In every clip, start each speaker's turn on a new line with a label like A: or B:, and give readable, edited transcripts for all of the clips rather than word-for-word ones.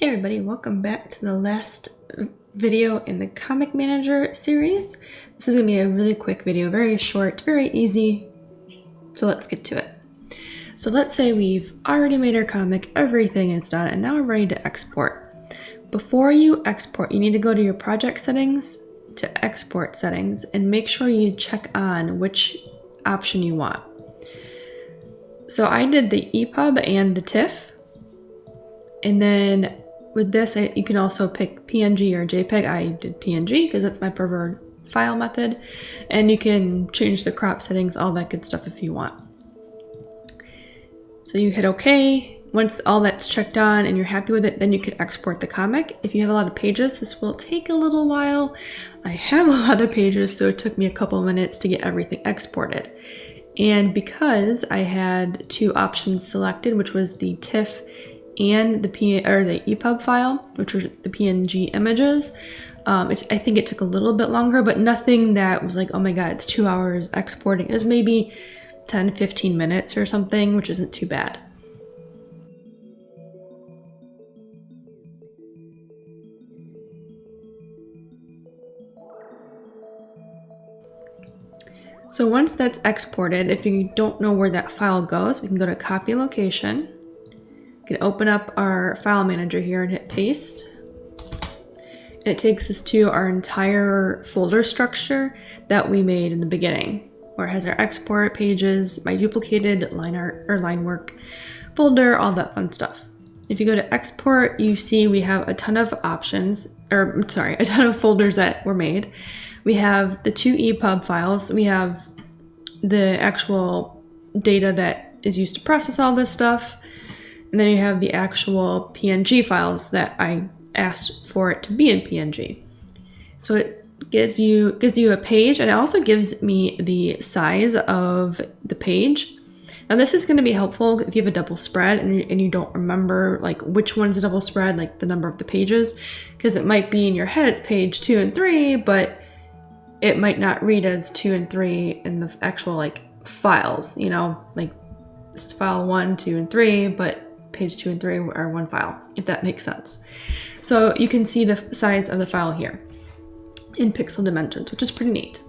A: Hey everybody, welcome back to the last video in the Comic Manager series. This is going to be a really quick video, very short, very easy, so let's get to it. So let's say we've already made our comic, everything is done, and now we're ready to export. Before you export, you need to go to your project settings, to export settings, and make sure you check on which option you want. So I did the EPUB and the TIFF, and then with this, you can also pick PNG or JPEG. I did PNG because that's my preferred file method. And you can change the crop settings, all that good stuff if you want. So you hit OK. Once all that's checked on and you're happy with it, then you can export the comic. If you have a lot of pages, this will take a little while. I have a lot of pages, so it took me a couple of minutes to get everything exported. And because I had two options selected, which was the TIFF and the EPUB file, which were the PNG images, I think it took a little bit longer, but nothing that was like, oh my god, it's 2 hours exporting. It was maybe 10-15 minutes or something, which isn't too bad. So once that's exported, if you don't know where that file goes, we can go to copy location. We can open up our file manager here and hit paste. And it takes us to our entire folder structure that we made in the beginning, where it has our export pages, my duplicated line art or line work folder, all that fun stuff. If you go to export, you see we have a ton of options, or sorry, a ton of folders that were made. We have the two EPUB files. We have the actual data that is used to process all this stuff. And then you have the actual PNG files that I asked for it to be in PNG. So it gives you a page, and it also gives me the size of the page. Now this is going to be helpful if you have a double spread and you don't remember like which one's a double spread, like the number of the pages, because it might be in your head it's page 2 and 3, but it might not read as 2 and 3 in the actual like files, you know, like this is file 1, 2, and 3, but page 2 and 3 are one file, if that makes sense. So you can see the size of the file here in pixel dimensions, which is pretty neat.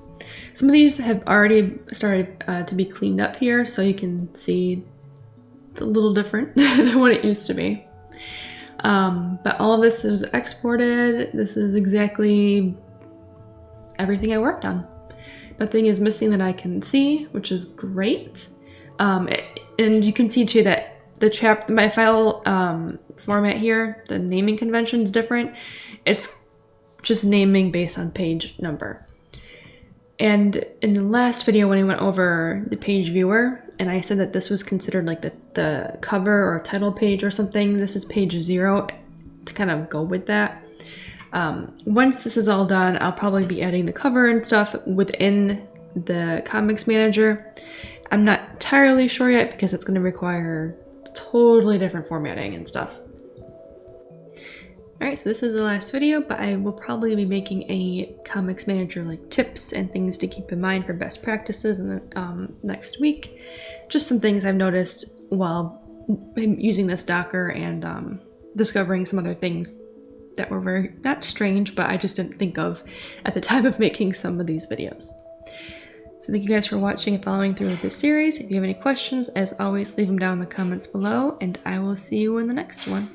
A: Some of these have already started to be cleaned up here, so you can see it's a little different than what it used to be. But all of this is exported. This is exactly everything I worked on. Nothing is missing that I can see, which is great. And you can see too that my file format here, the naming convention is different. It's just naming based on page number. And in the last video when I went over the page viewer, and I said that this was considered like the cover or title page or something, this is page 0 to kind of go with that. Once this is all done, I'll probably be adding the cover and stuff within the Comics Manager. I'm not entirely sure yet because it's going to require totally different formatting and stuff. Alright, so this is the last video, but I will probably be making a Comics Manager like tips and things to keep in mind for best practices in the next week. Just some things I've noticed while using this Docker and discovering some other things that were very, not strange, but I just didn't think of at the time of making some of these videos. So thank you guys for watching and following through with this series. If you have any questions, as always, leave them down in the comments below, and I will see you in the next one.